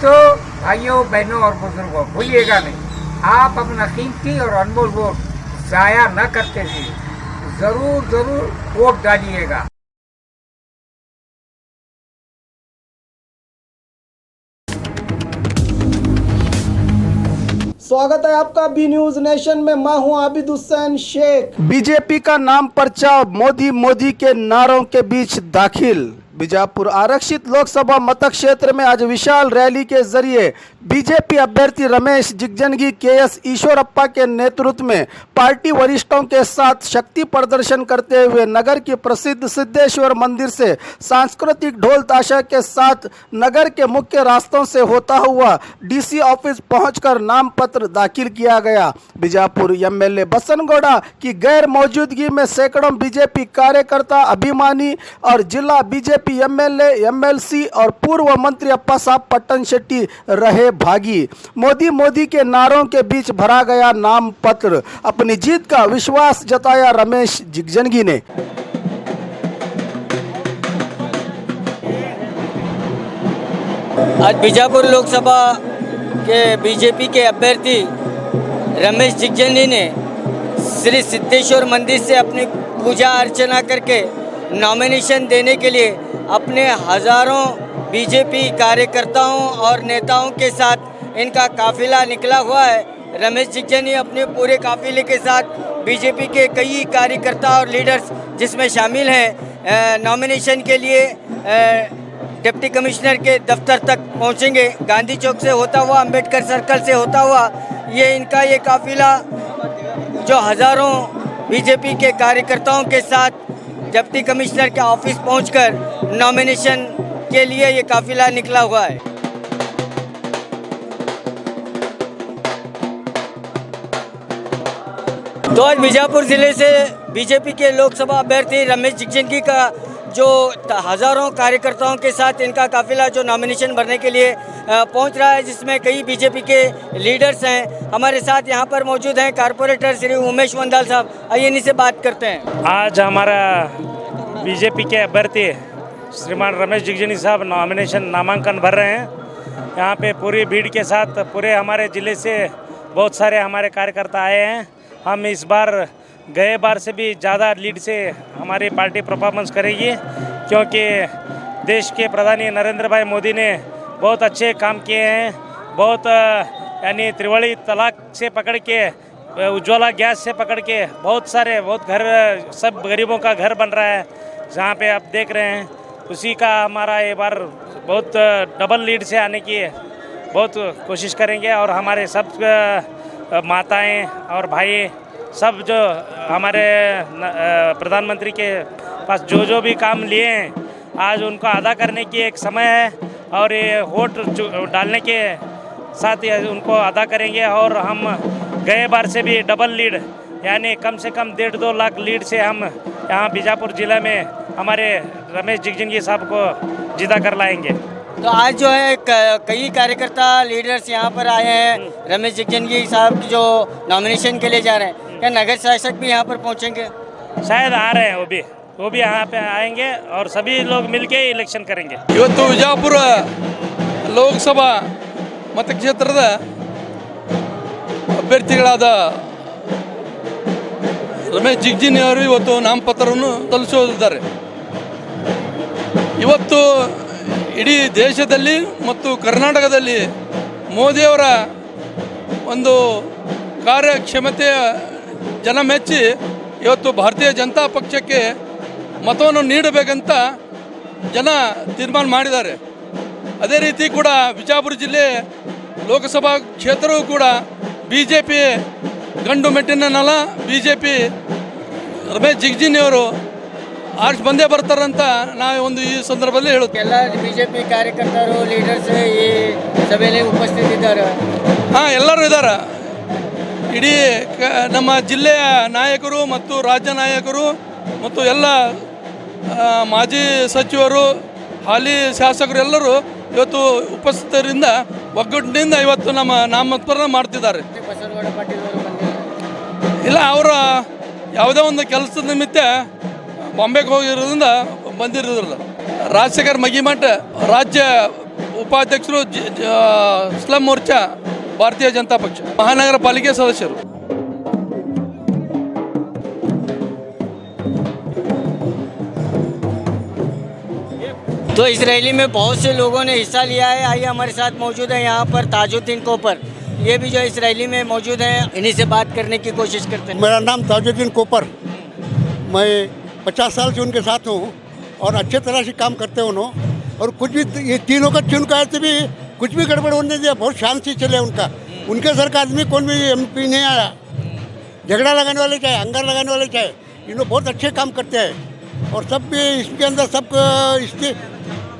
तो भाइयों बहनों और बुजुर्गों भूलिएगा नहीं, आप अपना कीमती और अनमोल वोट जाया न करते हुए जरूर जरूर वोट डालिएगा। स्वागत है आपका बी न्यूज नेशन में। मैं हूं आबिद हुसैन शेख। बीजेपी का नाम पर्चा मोदी मोदी के नारों के बीच दाखिल। बीजापुर आरक्षित लोकसभा मतक क्षेत्र में आज विशाल रैली के जरिए बीजेपी अभ्यर्थी रमेश जिगजनगी केएस ईश्वरप्पा के नेतृत्व में पार्टी वरिष्ठों के साथ शक्ति प्रदर्शन करते हुए नगर की प्रसिद्ध सिद्धेश्वर मंदिर से सांस्कृतिक ढोल ताशा के साथ नगर के मुख्य रास्तों से होता हुआ डीसी ऑफिस पहुंचकर नाम पत्र दाखिल किया गया। बीजापुर एमएलए बसनगौड़ा की गैर मौजूदगी में सैकड़ों बीजेपी कार्यकर्ता, अभिमानी और जिला बीजेपी एमएलए, एमएलसी और पूर्व मंत्री अप्पा साहब पट्टन शेट्टी रहे भागी। मोदी मोदी के नारों के बीच भरा गया नाम पत्र। अपनी जीत का विश्वास जताया रमेश जिगजनगी ने। आज बीजापुर लोकसभा के बीजेपी के अभ्यर्थी रमेश जिगजनगी ने श्री सिद्धेश्वर मंदिर से अपनी पूजा अर्चना करके नॉमिनेशन देने के लिए अपने हजारों बीजेपी कार्यकर्ताओं और नेताओं के साथ इनका काफिला निकला हुआ है। रमेश जिगजनगी अपने पूरे काफिले के साथ बीजेपी के कई कार्यकर्ता और लीडर्स जिसमें शामिल हैं नॉमिनेशन के लिए डिप्टी कमिश्नर के दफ्तर तक पहुंचेंगे। गांधी चौक से होता हुआ, अंबेडकर सर्कल से होता हुआ ये काफिला जो हजारों बीजेपी के कार्यकर्ताओं के साथ डिप्टी कमिश्नर के ऑफिस पहुंचकर नॉमिनेशन के लिए ये काफिला निकला हुआ है। तो आज बीजापुर जिले से बीजेपी के लोकसभा अभ्यर्थी रमेश जिगजनगी का जो हजारों कार्यकर्ताओं के साथ इनका काफिला जो नॉमिनेशन भरने के लिए पहुंच रहा है, जिसमें कई बीजेपी के लीडर्स हैं। हमारे साथ यहां पर मौजूद हैं कारपोरेटर श्री उमेश वंदाल साहब। आइए इन्हीं से बात करते हैं। आज हमारा बीजेपी के अभ्यर्थी श्रीमान रमेश जिगजनगी साहब नामांकन भर रहे हैं। यहाँ पे पूरी भीड़ के साथ पूरे हमारे ज़िले से बहुत सारे हमारे कार्यकर्ता आए हैं। हम इस बार गए बार से भी ज़्यादा लीड से हमारी पार्टी परफॉर्मेंस करेगी, क्योंकि देश के प्रधानी नरेंद्र भाई मोदी ने बहुत अच्छे काम किए हैं। बहुत यानी त्रिवली तलाक से पकड़ के उज्ज्वला गैस से पकड़ के बहुत घर सब गरीबों का घर बन रहा है, जहाँ पे आप देख रहे हैं। उसी का हमारा ये बार बहुत डबल लीड से आने की बहुत कोशिश करेंगे। और हमारे सब माताएं और भाई सब जो हमारे प्रधानमंत्री के पास जो भी काम लिए हैं, आज उनको अदा करने की एक समय है। और ये वोट डालने के साथ ही उनको अदा करेंगे। और हम गए बार से भी डबल लीड यानी कम से कम 1.5-2 लाख लीड से हम यहाँ बीजापुर जिला में हमारे रमेश जिगजनगी साहब को जीता कर लाएंगे। तो आज जो है कई कार्यकर्ता लीडर्स यहाँ पर आए हैं रमेश जिगजनगी साहब जो नॉमिनेशन के लिए जा रहे हैं। क्या नगर शासक भी यहाँ पर पहुँचेंगे? शायद आ रहे हैं, वो भी यहाँ पे आएंगे और सभी लोग मिलके इलेक्शन करेंगे। ಇವತ್ತು ವಿಜಯಪುರ ಲೋಕಸಭಾ ಮತಕ್ಷೇತ್ರದ ಅಭ್ಯರ್ಥಿಗಳಾದ ರಮೇಶ್ ಜಿಗಜಿನಿ ಅವರು ಇವತ್ತು ನಾಮಪತ್ರವನ್ನು ಸಲ್ಲಿಸುತ್ತಿದ್ದಾರೆ। ಇವತ್ತು ಇಡೀ ದೇಶದಲ್ಲಿ ಮತ್ತು ಕರ್ನಾಟಕದಲ್ಲಿ ಮೋದಿಯವರ ಒಂದು ಕಾರ್ಯಕ್ಷಮತೆಯ ಜನ ಮೆಚ್ಚಿ ಇವತ್ತು ಭಾರತೀಯ ಜನತಾ ಪಕ್ಷಕ್ಕೆ ಮತವನ್ನು ನೀಡಬೇಕಂತ ಜನ ತೀರ್ಮಾನ ಮಾಡಿದ್ದಾರೆ। ಅದೇ ರೀತಿ ಕೂಡ ಬಿಜಾಪುರ ಜಿಲ್ಲೆ ಲೋಕಸಭಾ ಕ್ಷೇತ್ರವೂ ಕೂಡ ಬಿಜೆಪಿ ಗಂಡು ಮೆಟ್ಟಿನ ನೆಲ, ಬಿಜೆಪಿ ರಮೇಶ್ ಜಿಗಜಿನಿ ಅವರು ಆರ್ಸ್ ಬಂದೇ ಬರ್ತಾರಂತ ನಾವು ಒಂದು ಈ ಸಂದರ್ಭದಲ್ಲಿ ಹೇಳುತ್ತೆ। ಎಲ್ಲ ಬಿಜೆಪಿ ಕಾರ್ಯಕರ್ತರು ಲೀಡರ್ಸ್ ಈ ಸಭೆಯಲ್ಲಿ ಉಪಸ್ಥಿತರಿದ್ದಾರೆ। ಎಲ್ಲರೂ ಇದ್ದಾರೆ। ಇಡೀ ನಮ್ಮ ಜಿಲ್ಲೆಯ ನಾಯಕರು ಮತ್ತು ರಾಜ್ಯ ನಾಯಕರು ಮತ್ತು ಎಲ್ಲ ಮಾಜಿ ಸಚಿವರು, ಹಾಲಿ ಶಾಸಕರು ಎಲ್ಲರೂ ಇವತ್ತು ಉಪಸ್ಥಿತರಿಂದ ಒಗ್ಗಟ್ಟಿನಿಂದ ಇವತ್ತು ನಮ್ಮ ನಾಮಪತ್ರ ಮಾಡ್ತಿದ್ದಾರೆ। ಬಸನಗೌಡ ಪಾಟೀಲ್ ಅವರು ಇಲ್ಲ, ಅವರ ಯಾವುದೇ ಒಂದು ಕೆಲಸದ ನಿಮಿತ್ತ ಬಾಂಬೆಗೆ ಹೋಗಿರೋದ್ರಿಂದ ಬಂದಿರೋದಿಲ್ಲ। ರಾಜಶೇಖರ್ ಮಗಿಮಠ ರಾಜ್ಯ ಉಪಾಧ್ಯಕ್ಷರು ಸ್ಲಂ ಮೋರ್ಚಾ ಭಾರತೀಯ ಜನತಾ ಪಕ್ಷ ಮಹಾನಗರ ಪಾಲಿಕೆ ಸದಸ್ಯರು. तो इस रैली में बहुत से लोगों ने हिस्सा लिया है. आइए हमारे साथ मौजूद है यहाँ पर ताजुद्दीन कोपर, ये भी जो इस रैली में मौजूद हैं, इन्हीं से बात करने की कोशिश करते हैं. मेरा नाम ताजुद्दीन कोपर, मैं 50 साल से उनके साथ हूँ और अच्छे तरह से काम करते हैं उन्होंने. और कुछ भी ये तीनों का चुनाव से भी कुछ भी गड़बड़ होने दिया, बहुत शांति से चले उनका. उनके सर का आदमी कौन भी MP नहीं आया. झगड़ा लगाने वाले चाहे अंगार लगाने वाले चाहे, इन्होंने बहुत अच्छे काम करते हैं. और सब भी इसके अंदर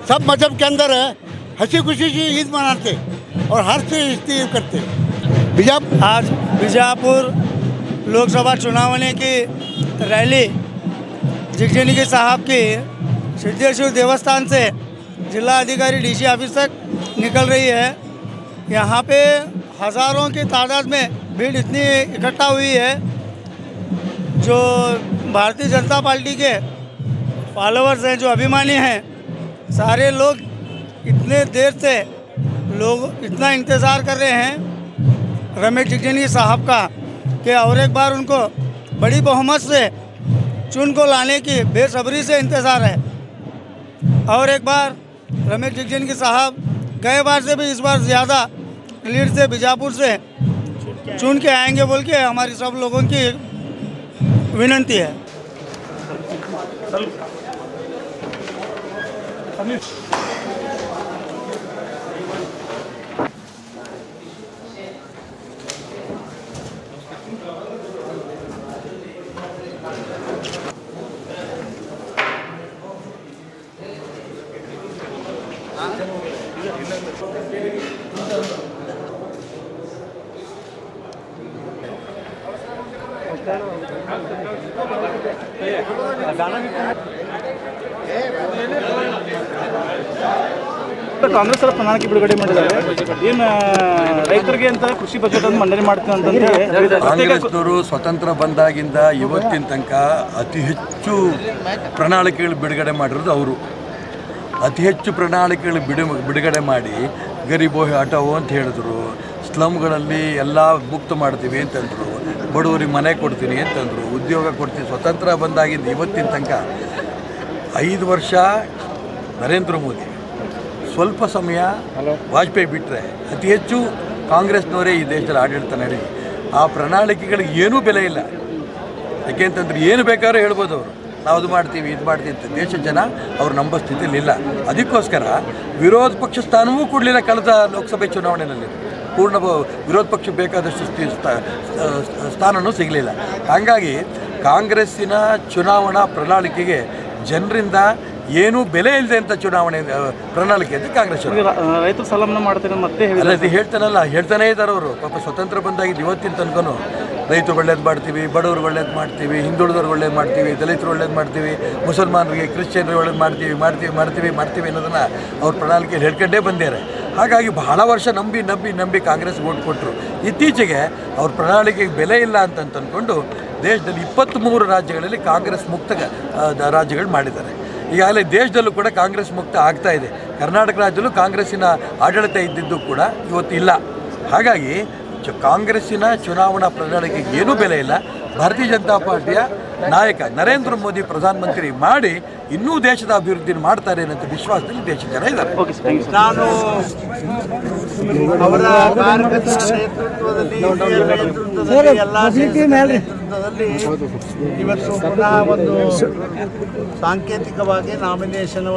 सब मजहब के अंदर हंसी खुशी से ईद मनाते और हर से ईद करते. आज बीजापुर लोकसभा चुनाव की रैली जिगजनी साहब की सिद्धेश्वर देवस्थान से जिला अधिकारी DC ऑफिस तक निकल रही है. यहाँ पे हज़ारों की तादाद में भीड़ इतनी इकट्ठा हुई है. जो भारतीय जनता पार्टी के फॉलोअर्स हैं, जो अभिमानी हैं, सारे लोग इतने देर से लोग इतना इंतज़ार कर रहे हैं रमेश जिगजनी साहब का कि और एक बार उनको बड़ी बहुमत से चुन को लाने की बेसब्री से इंतज़ार है. और एक बार रमेश जिगजनी साहब गए बार से भी इस बार ज़्यादा लीड से बीजापुर से चुन के आएंगे बोल के हमारी सब लोगों की विनंती है. ಕಾಂಗ್ರೆಸ್ ಅವರ ಪ್ರಣಾಳಿಕೆ ಬಿಡುಗಡೆ ಮಾಡಿದ್ದಾರೆ. ಏನು ರೈತರಿಗೆ ಅಂತ ಕೃಷಿ ಬಜೆಟ್ ಅನ್ನು ಮಂಡನೆ ಮಾಡ್ತೀವಿ ಅಂತಂದ್ರೆ ಕಾಂಗ್ರೆಸ್ನವರು ಸ್ವತಂತ್ರ ಬಂದಾಗಿಂದ ಇವತ್ತಿನ ತನಕ ಅತಿ ಹೆಚ್ಚು ಪ್ರಣಾಳಿಕೆಗಳು ಬಿಡುಗಡೆ ಮಾಡಿರೋದು ಅವರು. ಅತಿ ಹೆಚ್ಚು ಪ್ರಣಾಳಿಕೆಗಳು ಬಿಡುಗಡೆ ಮಾಡಿ ಗರೀಬೋ ಹಟಾವೋ ಅಂತ ಹೇಳಿದ್ರು, ಸ್ಲಮ್ಗಳಲ್ಲಿ ಎಲ್ಲ ಮುಕ್ತ ಮಾಡ್ತೀವಿ ಅಂತಂದರು, ಬಡವರಿಗೆ ಮನೆ ಕೊಡ್ತೀನಿ ಅಂತಂದರು, ಉದ್ಯೋಗ ಕೊಡ್ತೀನಿ. ಸ್ವತಂತ್ರ ಬಂದಾಗಿಂದ ಇವತ್ತಿನ ತನಕ 5 ವರ್ಷ ನರೇಂದ್ರ ಮೋದಿ, ಸ್ವಲ್ಪ ಸಮಯ ವಾಜಪೇಯಿ ಬಿಟ್ಟರೆ ಅತಿ ಹೆಚ್ಚು ಕಾಂಗ್ರೆಸ್ನವರೇ ಈ ದೇಶದಲ್ಲಿ ಆಡಳಿತ ನಡೆಸಿ. ಆ ಪ್ರಣಾಳಿಕೆಗಳಿಗೆ ಏನೂ ಬೆಲೆ ಇಲ್ಲ. ಯಾಕೆಂತಂದ್ರೆ ಏನು ಬೇಕಾದ್ರೂ ಹೇಳ್ಬೋದು ಅವರು, ನಾವು ಅದು ಮಾಡ್ತೀವಿ ಇದು ಮಾಡ್ತೀವಿ ಅಂತ. ದೇಶ ಜನ ಅವ್ರು ನಂಬೋ ಸ್ಥಿತಿಯಲ್ಲಿ ಇಲ್ಲ. ಅದಕ್ಕೋಸ್ಕರ ವಿರೋಧ ಪಕ್ಷ ಸ್ಥಾನವೂ ಕೊಡಲಿಲ್ಲ ಕಳೆದ ಲೋಕಸಭೆ ಚುನಾವಣೆಯಲ್ಲಿ. ಪೂರ್ಣ ವಿರೋಧ ಪಕ್ಷ ಬೇಕಾದಷ್ಟು ಸ್ಥಾನವೂ ಸಿಗಲಿಲ್ಲ. ಹಾಗಾಗಿ ಕಾಂಗ್ರೆಸ್ಸಿನ ಚುನಾವಣಾ ಪ್ರಣಾಳಿಕೆಗೆ ಜನರಿಂದ ಏನೂ ಬೆಲೆ ಇಲ್ಲದೆ ಅಂತ ಚುನಾವಣೆ ಪ್ರಣಾಳಿಕೆ ಅಂತ ಕಾಂಗ್ರೆಸ್ ರೈತರು ಸಲಮನ ಮಾಡ್ತಾರೆ ಮತ್ತೆ ಹೇಳ್ತಾನೇ ಇದ್ದಾರೆ ಅವರು. ಪಾಪ ಸ್ವತಂತ್ರ ಬಂದಾಗಿದ್ದು ಇವತ್ತಿನ ತನಕನೂ ರೈತರು ಒಳ್ಳೇದು ಮಾಡ್ತೀವಿ, ಬಡವರು ಒಳ್ಳೇದು ಮಾಡ್ತೀವಿ, ಹಿಂದುಳಿದವ್ರಿಗೆ ಒಳ್ಳೇದು ಮಾಡ್ತೀವಿ, ದಲಿತರು ಒಳ್ಳೇದು ಮಾಡ್ತೀವಿ, ಮುಸಲ್ಮಾನರಿಗೆ ಕ್ರಿಶ್ಚಿಯನ್ರಿಗೆ ಒಳ್ಳೇದು ಮಾಡ್ತೀವಿ ಅನ್ನೋದನ್ನು ಅವ್ರ ಪ್ರಣಾಳಿಕೆಯಲ್ಲಿ ಹೇಳ್ಕೊಂಡೇ ಬಂದಿದ್ದಾರೆ. ಹಾಗಾಗಿ ಬಹಳ ವರ್ಷ ನಂಬಿ ಕಾಂಗ್ರೆಸ್ ವೋಟ್ ಕೊಟ್ಟರು. ಇತ್ತೀಚೆಗೆ ಅವ್ರ ಪ್ರಣಾಳಿಕೆಗೆ ಬೆಲೆ ಇಲ್ಲ ಅಂತ ಅಂದ್ಕೊಂಡು ದೇಶದಲ್ಲಿ 23 ರಾಜ್ಯಗಳಲ್ಲಿ ಕಾಂಗ್ರೆಸ್ ಮುಕ್ತ ರಾಜ್ಯಗಳು ಮಾಡಿದ್ದಾರೆ. ಈಗಾಗಲೇ ದೇಶದಲ್ಲೂ ಕೂಡ ಕಾಂಗ್ರೆಸ್ ಮುಕ್ತ ಆಗ್ತಾ ಇದೆ. ಕರ್ನಾಟಕ ರಾಜ್ಯದಲ್ಲೂ ಕಾಂಗ್ರೆಸ್ಸಿನ ಆಡಳಿತ ಇದ್ದಿದ್ದು ಕೂಡ ಇವತ್ತು ಇಲ್ಲ. ಹಾಗಾಗಿ ಕಾಂಗ್ರೆಸ್ಸಿನ ಚುನಾವಣಾ ಪ್ರಣಾಳಿಕೆಗೆ ಏನೂ ಬೆಲೆ ಇಲ್ಲ. ಭಾರತೀಯ ಜನತಾ ಪಾರ್ಟಿಯ ನಾಯಕ ನರೇಂದ್ರ ಮೋದಿ ಪ್ರಧಾನಮಂತ್ರಿ ಮಾಡಿ ಇನ್ನೂ ದೇಶದ ಅಭಿವೃದ್ಧಿ ಮಾಡ್ತಾರೆ ಅನ್ನೋ ವಿಶ್ವಾಸದಲ್ಲಿ ದೇಶದ ಜನ ಇದ್ದಾರೆ. ನಾನು ಅವರ ನೇತೃತ್ವದಲ್ಲಿ ಎಲ್ಲ ನೇತೃತ್ವದಲ್ಲಿ ಇವತ್ತು ಪುನಃ ಒಂದು ಸಾಂಕೇತಿಕವಾಗಿ ನಾಮಿನೇಷನ್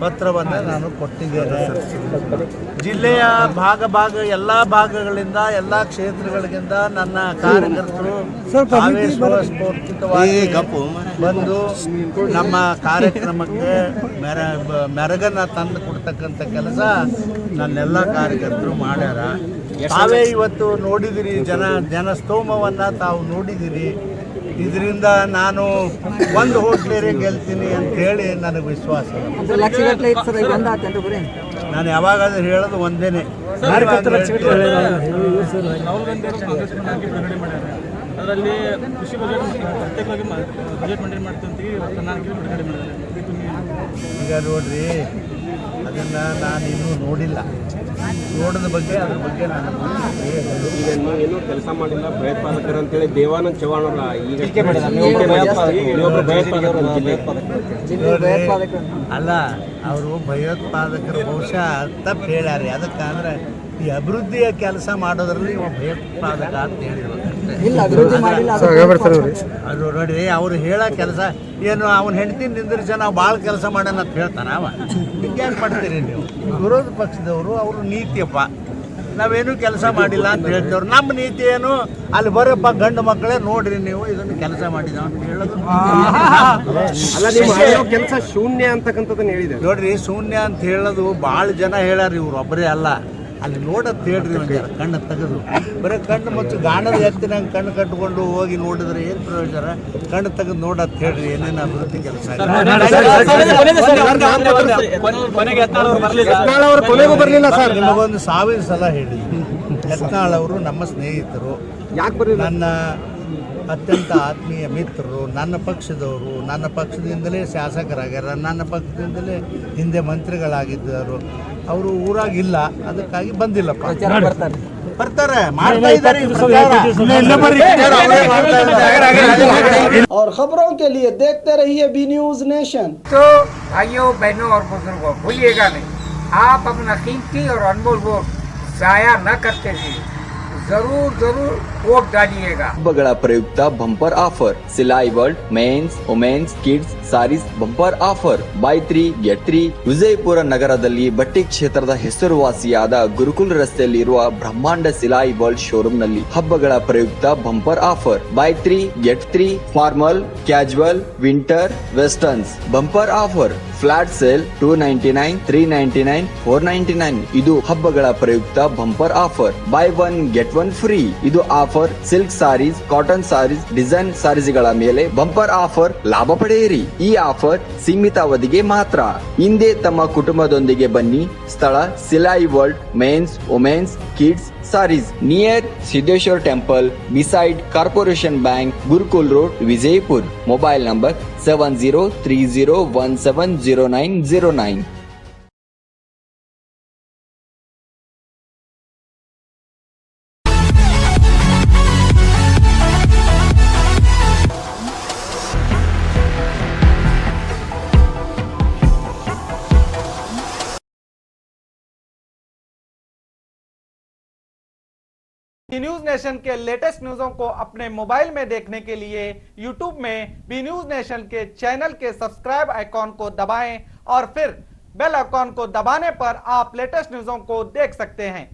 ಪತ್ರವನ್ನು ನಾನು ಕೊಟ್ಟಿದ್ದೇನೆ. ಜಿಲ್ಲೆಯ ಎಲ್ಲ ಭಾಗಗಳಿಂದ ಎಲ್ಲ ಕ್ಷೇತ್ರಗಳಿಂದ ನನ್ನ ಕಾರ್ಯಕರ್ತರು ಸ್ಫೂರ್ತಿತವಾಗಿ ಬಂದು ನಮ್ಮ ಕಾರ್ಯಕ್ರಮಕ್ಕೆ ಮೆರಗನ್ನು ತಂದು ಕೊಡ್ತಕ್ಕಂಥ ಕೆಲಸ ನನ್ನೆಲ್ಲ ಕಾರ್ಯಕರ್ತರು ಮಾಡ್ಯಾರ. ತಾವೇ ಇವತ್ತು ನೋಡಿದಿರಿ, ಜನಸ್ತೋಮವನ್ನು ತಾವು ನೋಡಿದಿರಿ. ಇದರಿಂದ ನಾನು ಒಂದು ಹೋಟ್ಲೇರಿ ಗೆಲ್ತೀನಿ ಅಂತೇಳಿ ನನಗೆ ವಿಶ್ವಾಸ. ನಾನು ಯಾವಾಗಾದ್ರೂ ಹೇಳೋದು ಒಂದೇನೆ, ಅದರಲ್ಲಿ ಕೃಷಿ ಪ್ರತ್ಯೇಕವಾಗಿ ಬಜೆಟ್ ಮಂಡನೆ ಮಾಡ್ತೀವಿ. ಈಗ ನೋಡ್ರಿ, ಅದನ್ನು ನಾನು ಇನ್ನೂ ನೋಡಿಲ್ಲ. ನೋಡಿದ ಬಗ್ಗೆ ಅದ್ರ ಬಗ್ಗೆ ನಾನು ಈಗ ನೀವೇನು ಕೆಲಸ ಮಾಡಿಲ್ಲ ಭಯೋತ್ಪಾದಕರು ಅಂತೇಳಿ ದೇವಾನಂದ್ ಚವ್ಹಾಣ್ ಅವರ ಈಗ ಅಲ್ಲ, ಅವರು ಭಯೋತ್ಪಾದಕರು ಬಹುಶಃ ತಪ್ಪು ಹೇಳ್ಯಾರ. ಅದಕ್ಕೆ ಅಂದ್ರೆ ಈ ಅಭಿವೃದ್ಧಿಯ ಕೆಲಸ ಮಾಡೋದ್ರಲ್ಲಿ ಇವ ಭಯೋತ್ಪಾದಕ ಅಂತ ಹೇಳಿದ್ರು. ಅದು ನೋಡಿ, ಅವ್ರು ಹೇಳೋ ಕೆಲಸ ಏನು, ಅವನ ಹೆಂಡತಿ ನಿಂದಿರಿಸ ನಾವು ಭಾಳ ಕೆಲಸ ಮಾಡೋಣ ಅಂತ ಹೇಳ್ತಾನೆ ಅವ. ಹಿಂಗ್ಯಾಕೆ ಮಾಡ್ತೀರಿ ನೀವು? ವಿರೋಧ ಪಕ್ಷದವರು ಅವರು ನೀತಿಯಪ್ಪ, ನಾವೇನು ಕೆಲಸ ಮಾಡಿಲ್ಲ ಅಂತ ಹೇಳ್ತೇವ್ರು. ನಮ್ಮ ನೀತಿ ಏನು, ಅಲ್ಲಿ ಬರಪ್ಪ ಗಂಡು ಮಕ್ಕಳೇ ನೋಡ್ರಿ ನೀವು ಇದನ್ನು ಕೆಲಸ ಮಾಡಿದ ಅಂತ ಹೇಳೋದು. ಕೆಲಸ ಶೂನ್ಯ ಅಂತಕ್ಕಂಥದ್ದನ್ನು ಹೇಳಿದೆ ನೋಡ್ರಿ, ಶೂನ್ಯ ಅಂತ ಹೇಳೋದು ಭಾಳ ಜನ ಹೇಳ್ಯಾರ, ಇವ್ರು ಒಬ್ಬರೇ ಅಲ್ಲ. ಅಲ್ಲಿ ನೋಡೋದು ಹೇಳ್ರಿ, ಒಂದ್ಯಾರ ಕಣ್ಣು ತೆಗೆದು ಬರೀ ಕಣ್ಣು ಮುಚ್ಚು ಗಾಣದ ಎತ್ತಿನಂಗೆ ಕಣ್ಣು ಕಟ್ಕೊಂಡು ಹೋಗಿ ನೋಡಿದ್ರೆ ಏನು ಪ್ರಯೋಜನ? ಕಣ್ಣು ತೆಗೆದು ನೋಡೋದು ಹೇಳ್ರಿ ಏನೇನು ಅಭಿವೃದ್ಧಿ ಕೆಲಸ. ನಿಮಗೊಂದು 1000 ಸಲ ಹೇಳಿ, ಯತ್ನಾಳ್ ಅವರು ನಮ್ಮ ಸ್ನೇಹಿತರು, ನನ್ನ ಅತ್ಯಂತ ಆತ್ಮೀಯ ಮಿತ್ರರು, ನನ್ನ ಪಕ್ಷದವರು, ನನ್ನ ಪಕ್ಷದಿಂದಲೇ ಶಾಸಕರಾಗ್ಯಾರ, ನನ್ನ ಪಕ್ಷದಿಂದಲೇ ಹಿಂದೆ ಮಂತ್ರಿಗಳಾಗಿದ್ದರು. ಅವರು ಊರಾಗಿಲ್ಲ, ಅದಕ್ಕಾಗಿ ಬಂದಿಲ್ಲಪ್ಪ. ಬರ್ತಾರೆ, ಮಾಡ್ತಾ ಇದ್ದಾರೆ. और खबरों के लिए देखते रहिए बी न्यूज नेशन। तो भाइयों बहनों और बुजुर्गों, भूलिएगा नहीं, आप अपना कीमती और अनमोल वोट जाया न करते हुए जरूर जरूर वोट डालिएगा। ಹಬ್ಬಗಳ ಪ್ರಯುಕ್ತ bumper offer Silai world men's women's kids saris bumper offer buy 3 get 3 Vijayapura ನಗರದಲ್ಲಿ ಬಟ್ಟೆ ಕ್ಷೇತ್ರದ ಹೆಸರುವಾಸಿಯಾದ ಗುರುಕುಲ್ ರಸ್ತೆಯಲ್ಲಿ ಇರುವ ಬ್ರಹ್ಮಾಂಡ ಸಿಲಾಯಿ ವರ್ಲ್ಡ್ ಶೋರೂಮ್ ನಲ್ಲಿ ಹಬ್ಬಗಳ ಪ್ರಯುಕ್ತ bumper offer buy 3 get 3 formal casual winter westerns bumper offer flat sale 299 399 499 ಇದು ಹಬ್ಬಗಳ ಪ್ರಯುಕ್ತ bumper offer buy 1 get 1 free ಇದು offer silk saris cotton saris design ಸಾರೀಸ್ಗಳ ಮೇಲೆ ಬಂಪರ್ ಆಫರ್ ಲಾಭ ಪಡೆಯಿರಿ. ಈ ಆಫರ್ ಸೀಮಿತ ಅವಧಿಗೆ ಮಾತ್ರ. ಹಿಂದೆ ತಮ್ಮ ಕುಟುಂಬದೊಂದಿಗೆ ಬನ್ನಿ. ಸ್ಥಳ Silai world men's women's kids saris near Siddeshwara temple beside Corporation Bank Gurukul road Vijayapur. Mobile number 7030170909. News Nation के लेटेस्ट न्यूज़ों को अपने मोबाइल में देखने के लिए यूट्यूब में बी न्यूज नेशन के चैनल के सब्सक्राइब आइकॉन को दबाएं और फिर बेल आइकॉन को दबाने पर आप लेटेस्ट न्यूज़ों को देख सकते हैं।